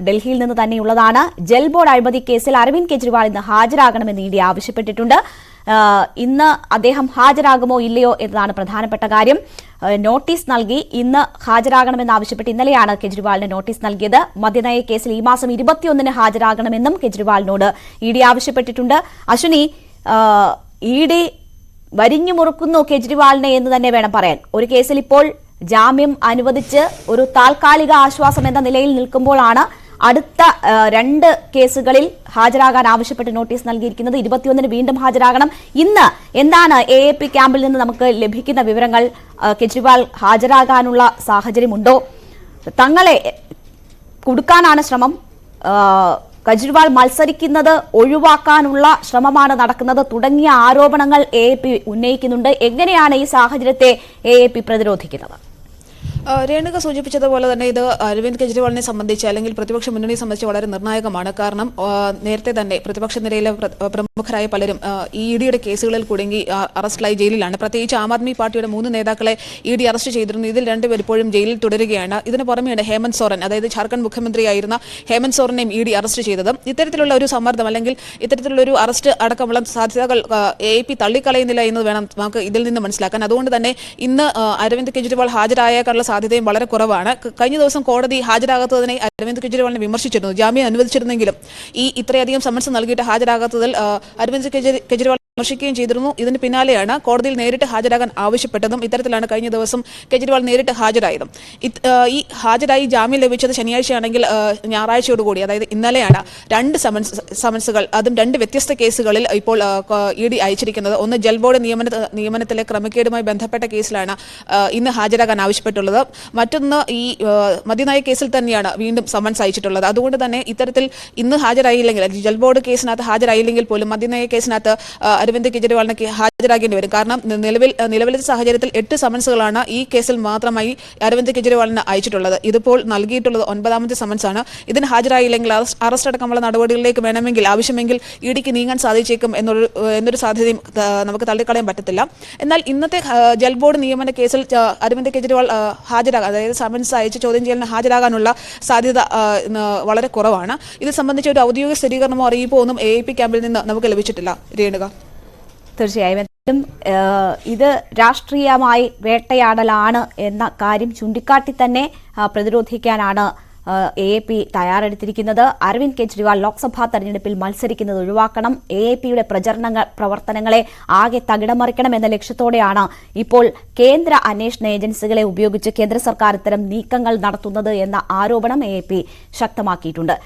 ഡൽഹിയിൽ നിന്ന് തന്നെയുള്ളതാണ്. ജൽ ബോർഡ് അഴിമതി കേസിൽ അരവിന്ദ് കെജ്രിവാൾ ഇന്ന് ഹാജരാകണമെന്ന് ഇഡി ആവശ്യപ്പെട്ടിട്ടുണ്ട്. ഇന്ന് അദ്ദേഹം ഹാജരാകുമോ ഇല്ലയോ എന്നതാണ് പ്രധാനപ്പെട്ട കാര്യം. നോട്ടീസ് നൽകി ഇന്ന് ഹാജരാകണമെന്നാവശ്യപ്പെട്ട് ഇന്നലെയാണ് കെജ്രിവാളിന് നോട്ടീസ് നൽകിയത്. മദ്യനയ കേസിൽ ഈ മാസം 21-ന് ഹാജരാകണമെന്നും കെജ്രിവാളിനോട് ഇഡി ആവശ്യപ്പെട്ടിട്ടുണ്ട്. അശ്വിനി, ഇഡി വരിഞ്ഞു മുറുക്കുന്നു കെജ്രിവാളിനെ എന്ന് തന്നെ വേണം പറയാൻ. ഒരു കേസിൽ ഇപ്പോൾ ജാമ്യം അനുവദിച്ച് ഒരു താൽക്കാലിക ആശ്വാസം എന്ന നിലയിൽ നിൽക്കുമ്പോഴാണ് അടുത്ത 2 കേസുകളിൽ ഹാജരാകാൻ ആവശ്യപ്പെട്ട് നോട്ടീസ് നൽകിയിരിക്കുന്നത്. 21-ന് വീണ്ടും ഹാജരാകണം. ഇന്ന് എന്താണ് AAP ക്യാമ്പിൽ നിന്ന് നമുക്ക് ലഭിക്കുന്ന വിവരങ്ങൾ? കെജ്രിവാൾ ഹാജരാകാനുള്ള സാഹചര്യമുണ്ടോ? തങ്ങളെ കുടുക്കാനാണ് ശ്രമം? കെജ്രിവാൾ മത്സരിക്കുന്നത് ഒഴിവാക്കാനുള്ള ശ്രമമാണ് നടക്കുന്നത് തുടങ്ങിയ ആരോപണങ്ങൾ AAP ഉന്നയിക്കുന്നുണ്ട്. എങ്ങനെയാണ് ഈ സാഹചര്യത്തെ AAP പ്രതിരോധിക്കുന്നത്? രേണുക സൂചിപ്പിച്ചതുപോലെ തന്നെ ഇത് അരവിന്ദ് കെജ്രിവാളിനെ സംബന്ധിച്ച് അല്ലെങ്കിൽ പ്രതിപക്ഷ മുന്നണിയെ സംബന്ധിച്ച് വളരെ നിർണായകമാണ്. കാരണം നേരത്തെ തന്നെ പ്രതിപക്ഷ നിരയിലെ പ്രമുഖരായ പലരും ഇഡിയുടെ കേസുകളിൽ കുടുങ്ങി അറസ്റ്റിലായി ജയിലിലാണ്. പ്രത്യേകിച്ച് ആം ആദ്മി പാർട്ടിയുടെ 3 നേതാക്കളെ ഇഡി അറസ്റ്റ് ചെയ്തിരുന്നു. ഇതിൽ 2 പേർ ഇപ്പോഴും ജയിലിൽ തുടരുകയാണ്. ഇതിന് പുറമെയാണ് ഹേമന്ത് സോറൻ, അതായത് ജാർഖണ്ഡ് മുഖ്യമന്ത്രിയായിരുന്ന ഹേമന്ത് സോറനെയും ഇഡി അറസ്റ്റ് ചെയ്തത്. ഇത്തരത്തിലുള്ള ഒരു സമ്മർദ്ദം അല്ലെങ്കിൽ ഇത്തരത്തിലുള്ള ഒരു അറസ്റ്റ് അടക്കമുള്ള സാധ്യതകൾ AAP തള്ളിക്കളയുന്നില്ല എന്ന് വേണം നമുക്ക് ഇതിൽ നിന്ന് മനസ്സിലാക്കാൻ. അതുകൊണ്ട് തന്നെ ഇന്ന് അരവിന്ദ് കെജ്രിവാൾ ഹാജരായേക്കാനുള്ള സാധ്യതയും വളരെ കുറവാണ്. കഴിഞ്ഞ ദിവസം കോടതി ഹാജരാകാത്തതിനെ അരവിന്ദ് കെജ്രിവാളിനെ വിമർശിച്ചിരുന്നു. ജാമ്യം അനുവദിച്ചിരുന്നെങ്കിലും ഇത്രയധികം സമൻസ് നൽകിയിട്ട് ഹാജരാകാത്തതിൽ അരവിന്ദ് കെജ്രിവാൾ വിമർശിക്കുകയും ചെയ്തിരുന്നു. ഇതിന് പിന്നാലെയാണ് കോടതിയിൽ നേരിട്ട് ഹാജരാകാൻ ആവശ്യപ്പെട്ടതും. ഇത്തരത്തിലാണ് കഴിഞ്ഞ ദിവസം കെജ്രിവാൾ നേരിട്ട് ഹാജരായതും. ഈ ഹാജരായി ജാമ്യം ലഭിച്ചത് ശനിയാഴ്ചയാണെങ്കിൽ ഞായറാഴ്ചയോടുകൂടി, അതായത് ഇന്നലെയാണ് 2 സമൻസുകൾ, അതും 2 വ്യത്യസ്ത കേസുകളിൽ ഇപ്പോൾ ഇഡി അയച്ചിരിക്കുന്നത്. ഒന്ന് ജൽ ബോർഡ് നിയമനത്തിലെ ക്രമക്കേടുമായി ബന്ധപ്പെട്ട കേസിലാണ് ഇന്ന് ഹാജരാകാൻ ആവശ്യപ്പെട്ടുള്ളത്. മറ്റൊന്ന് ഈ മദ്യനയ കേസിൽ തന്നെയാണ് വീണ്ടും സമൻസ് അയച്ചിട്ടുള്ളത്. അതുകൊണ്ട് തന്നെ ഇത്തരത്തിൽ ഇന്ന് ഹാജരായില്ലെങ്കിൽ, ജൽ ബോർഡ് കേസിനകത്ത് ഹാജരായില്ലെങ്കിൽ പോലും മദ്യനയ കേസിനകത്ത് അരവിന്ദ് കെജ്രിവാളിന് ഹാജരാകേണ്ടി വരും. കാരണം നിലവിലെ സാഹചര്യത്തിൽ 8 സമൻസുകളാണ് ഈ കേസിൽ മാത്രമായി അരവിന്ദ് കെജ്രിവാളിന് അയച്ചിട്ടുള്ളത്. ഇതിപ്പോൾ നൽകിയിട്ടുള്ളത് 9ാമത്തെ സമൻസാണ്. ഇതിന് ഹാജരായില്ലെങ്കിൽ അറസ്റ്റ് അടക്കമുള്ള നടപടികളിലേക്ക് വേണമെങ്കിൽ ആവശ്യമെങ്കിൽ ഇഡിക്ക് നീങ്ങാൻ സാധിച്ചേക്കും എന്നൊരു സാധ്യതയും നമുക്ക് തള്ളിക്കളയാൻ പറ്റത്തില്ല. എന്നാൽ ഇന്നത്തെ ജൽ ബോർഡ് നിയമന കേസിൽ അരവിന്ദ് കെജ്രിവാൾ അതായത് സമൻസ് അയച്ച് ചോദ്യം ചെയ്യലിന് ഹാജരാകാനുള്ള സാധ്യത വളരെ കുറവാണ്. ഇത് സംബന്ധിച്ച ഒരു ഔദ്യോഗിക സ്ഥിരീകരണമോ അറിയിപ്പോ ഒന്നും AAP ക്യാമ്പിൽ നിന്ന് നമുക്ക് ലഭിച്ചിട്ടില്ല. രേണുക, തീർച്ചയായും ഇത് രാഷ്ട്രീയമായി വേട്ടയാടലാണ് എന്ന കാര്യം ചൂണ്ടിക്കാട്ടി തന്നെ പ്രതിരോധിക്കാനാണ് AAP തയ്യാറെടുത്തിരിക്കുന്നത്. അരവിന്ദ് കെജ്രിവാൾ ലോക്സഭാ തെരഞ്ഞെടുപ്പിൽ മത്സരിക്കുന്നത് ഒഴിവാക്കണം, AAPയുടെ പ്രവർത്തനങ്ങളെ ആകെ തകിടമറിക്കണം എന്ന ലക്ഷ്യത്തോടെയാണ് ഇപ്പോൾ കേന്ദ്ര അന്വേഷണ ഏജൻസികളെ ഉപയോഗിച്ച് കേന്ദ്ര സർക്കാർ ഇത്തരം നീക്കങ്ങൾ നടത്തുന്നത് എന്ന ആരോപണം AAP ശക്തമാക്കിയിട്ടുണ്ട്.